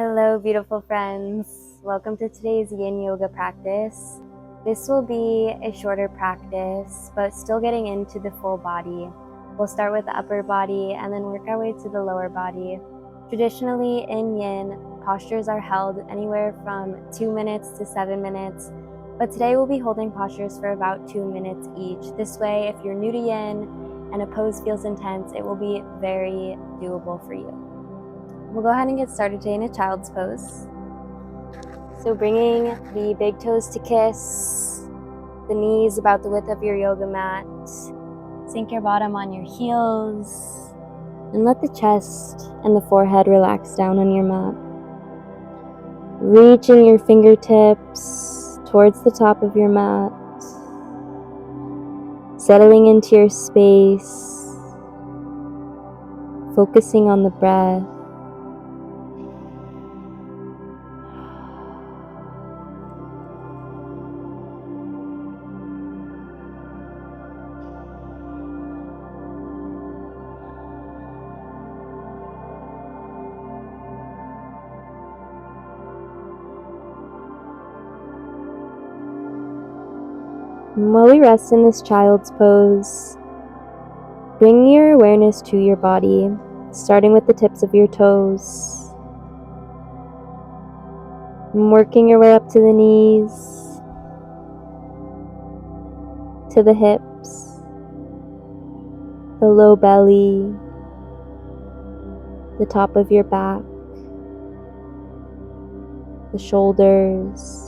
Hello, beautiful friends. Welcome to today's yin yoga practice. This will be a shorter practice, but still getting into the full body. We'll start with the upper body and then work our way to the lower body. Traditionally in yin, postures are held anywhere from 2 minutes to 7 minutes, but today we'll be holding postures for about 2 minutes each. This way, if you're new to yin and a pose feels intense, it will be very doable for you. We'll go ahead and get started today in a child's pose. So bringing the big toes to kiss, the knees about the width of your yoga mat. Sink your bottom on your heels and let the chest and the forehead relax down on your mat. Reaching your fingertips towards the top of your mat. Settling into your space. Focusing on the breath. While we rest in this child's pose, bring your awareness to your body, starting with the tips of your toes, and working your way up to the knees, to the hips, the low belly, the top of your back, the shoulders,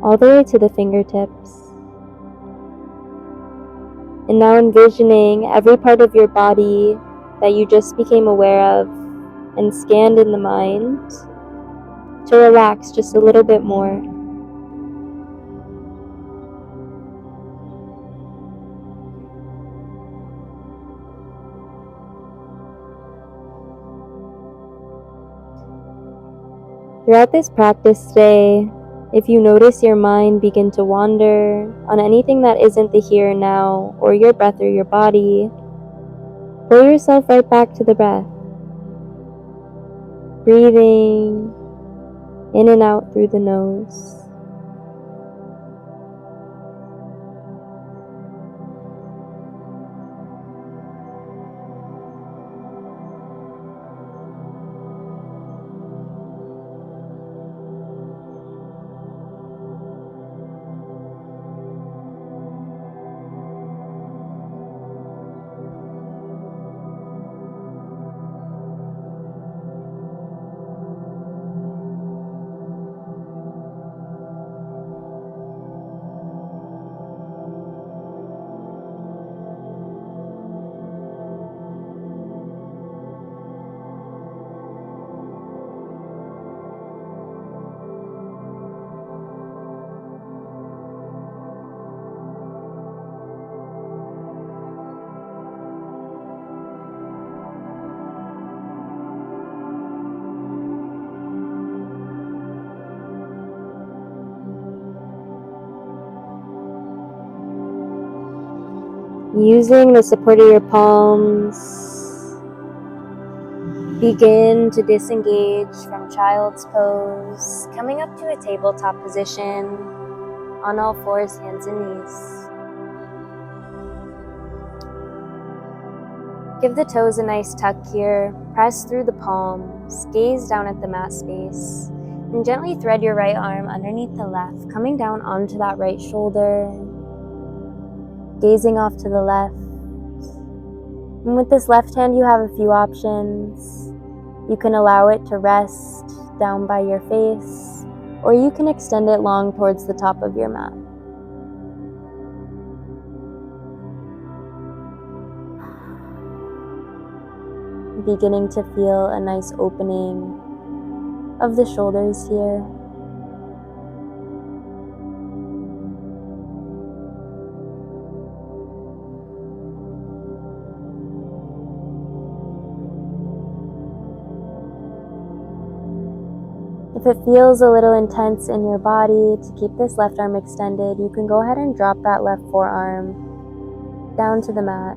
all the way to the fingertips. And now envisioning every part of your body that you just became aware of and scanned in the mind to relax just a little bit more. Throughout this practice today, if you notice your mind begin to wander on anything that isn't the here and now or your breath or your body, pull yourself right back to the breath. Breathing in and out through the nose. Using the support of your palms, begin to disengage from child's pose, coming up to a tabletop position on all fours, hands and knees. Give the toes a nice tuck here, press through the palms, gaze down at the mat space, and gently thread your right arm underneath the left, coming down onto that right shoulder, gazing off to the left. And with this left hand, you have a few options. You can allow it to rest down by your face, or you can extend it long towards the top of your mat. Beginning to feel a nice opening of the shoulders here. If it feels a little intense in your body to keep this left arm extended, you can go ahead and drop that left forearm down to the mat.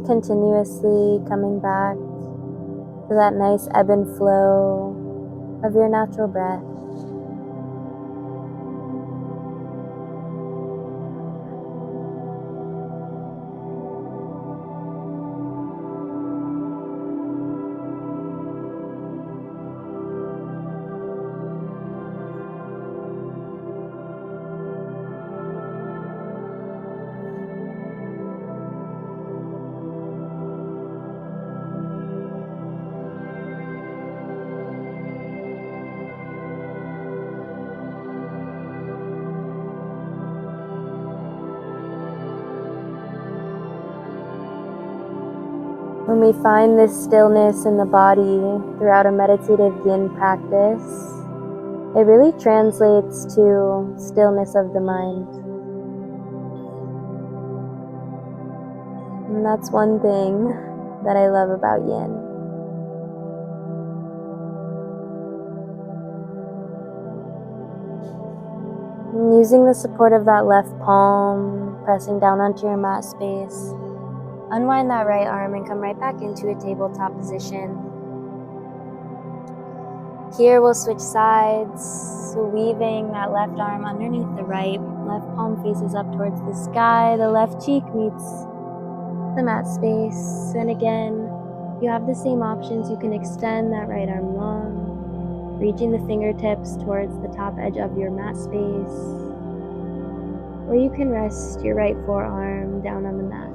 continuously coming back to that nice ebb and flow of your natural breath. When we find this stillness in the body throughout a meditative yin practice, it really translates to stillness of the mind. And that's one thing that I love about yin. And using the support of that left palm, pressing down onto your mat space, unwind that right arm and come right back into a tabletop position. Here we'll switch sides, so weaving that left arm underneath the right. Left palm faces up towards the sky. The left cheek meets the mat space. And again, you have the same options. You can extend that right arm long, reaching the fingertips towards the top edge of your mat space. Or you can rest your right forearm down on the mat.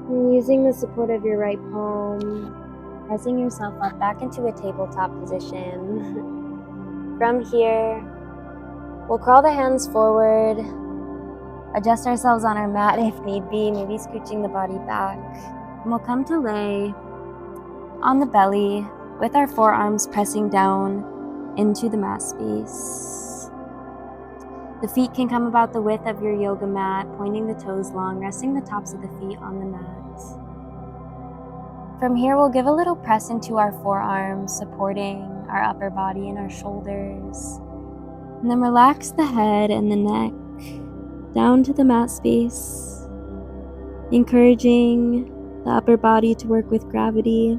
And using the support of your right palm, pressing yourself up back into a tabletop position. From here, we'll crawl the hands forward, adjust ourselves on our mat if need be, maybe scooching the body back. And we'll come to lay on the belly with our forearms pressing down into the mat space. The feet can come about the width of your yoga mat, pointing the toes long, resting the tops of the feet on the mat. From here, we'll give a little press into our forearms, supporting our upper body and our shoulders. And then relax the head and the neck down to the mat space, encouraging the upper body to work with gravity.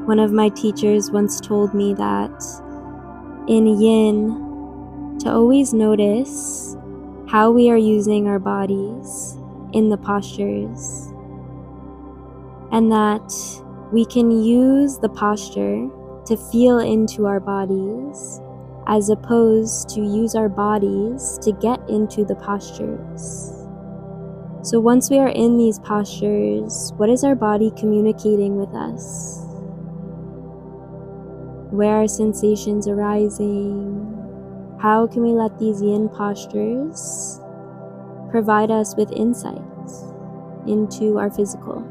One of my teachers once told me that in yin, to always notice how we are using our bodies in the postures, and that we can use the posture to feel into our bodies as opposed to use our bodies to get into the postures. So once we are in these postures, what is our body communicating with us? Where are sensations arising? How can we let these yin postures provide us with insights into our physical?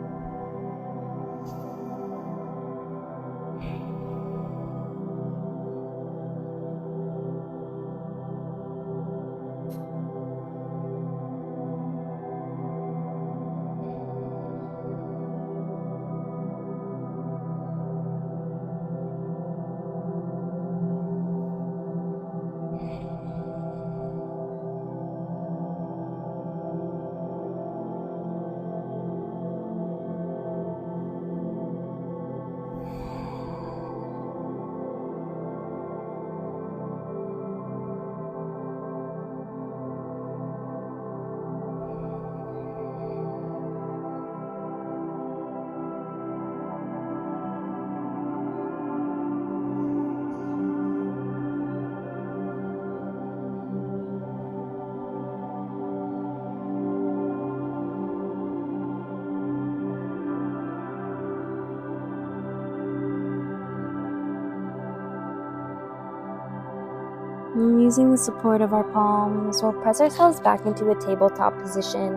And using the support of our palms, we'll press ourselves back into a tabletop position.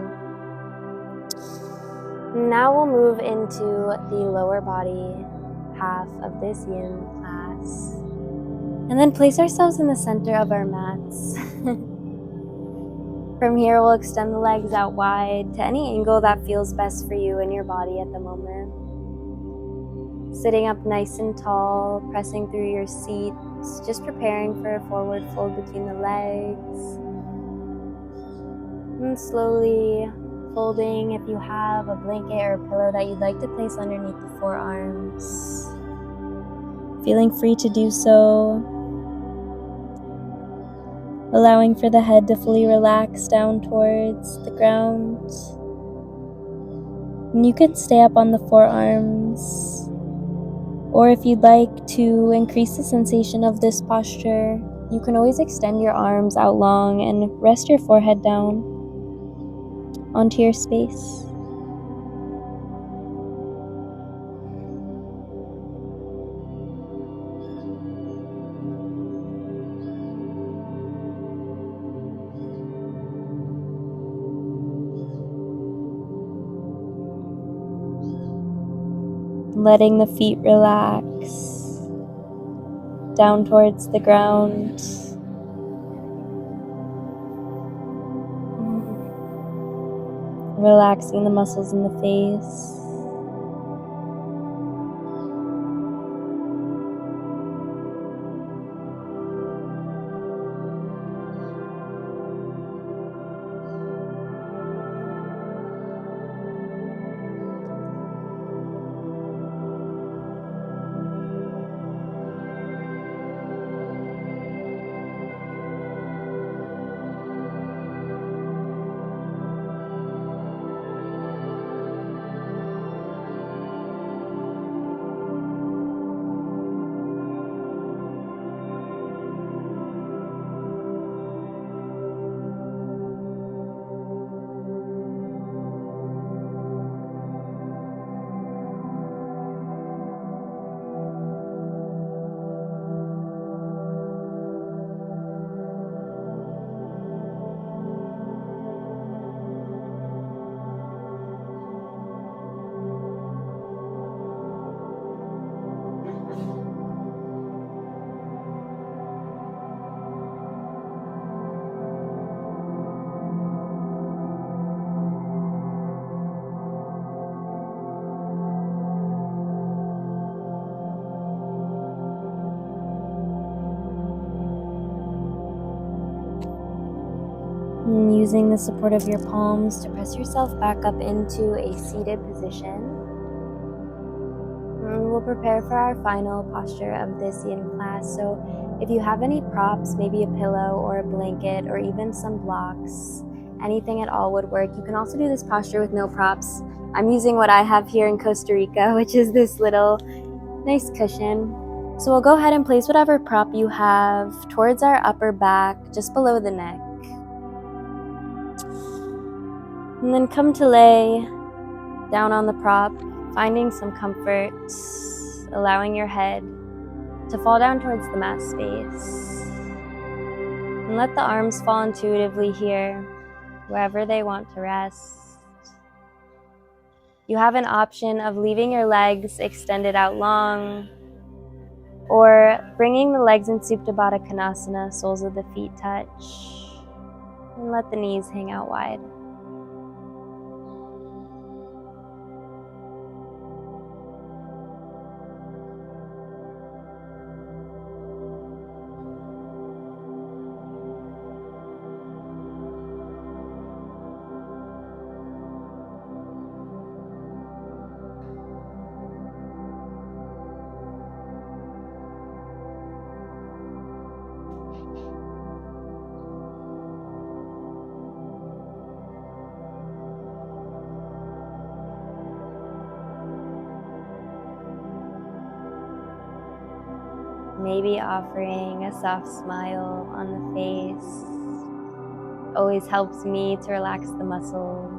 Now we'll move into the lower body half of this yin class. And then place ourselves in the center of our mats. From here, we'll extend the legs out wide to any angle that feels best for you in your body at the moment. Sitting up nice and tall, pressing through your seats, just preparing for a forward fold between the legs. And slowly folding if you have a blanket or a pillow that you'd like to place underneath the forearms. Feeling free to do so. Allowing for the head to fully relax down towards the ground. And you can stay up on the forearms, or if you'd like to increase the sensation of this posture, you can always extend your arms out long and rest your forehead down onto your space. Letting the feet relax down towards the ground. Relaxing the muscles in the face. And using the support of your palms to press yourself back up into a seated position. And we'll prepare for our final posture of this yin class. So if you have any props, maybe a pillow or a blanket or even some blocks, anything at all would work. You can also do this posture with no props. I'm using what I have here in Costa Rica, which is this little nice cushion. So we'll go ahead and place whatever prop you have towards our upper back, just below the neck. And then come to lay down on the prop, finding some comfort, allowing your head to fall down towards the mat space. And let the arms fall intuitively here, wherever they want to rest. You have an option of leaving your legs extended out long, or bringing the legs in Supta Baddha Konasana, soles of the feet touch, and let the knees hang out wide. Maybe offering a soft smile on the face always helps me to relax the muscles.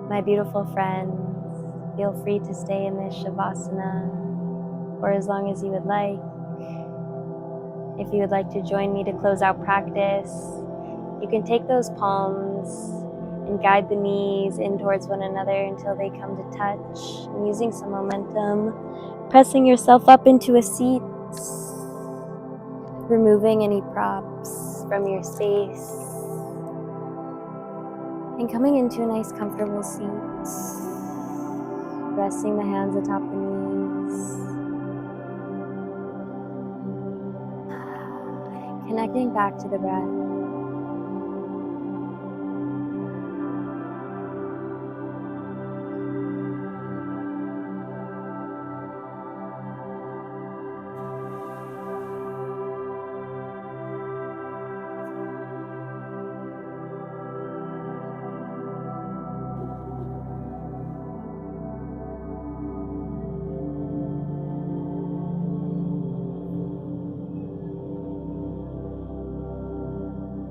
My beautiful friends, feel free to stay in this Shavasana for as long as you would like. If you would like to join me to close out practice, you can take those palms and guide the knees in towards one another until they come to touch. And using some momentum, pressing yourself up into a seat, removing any props from your space, and coming into a nice comfortable seat. Resting the hands atop the knees. Connecting back to the breath.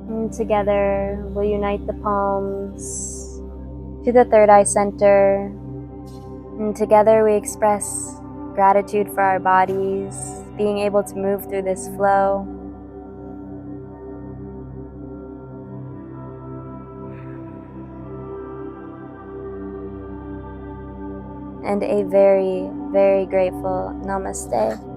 And together, we'll unite the palms to the third eye center. And together we express gratitude for our bodies, being able to move through this flow. And a very, very grateful namaste.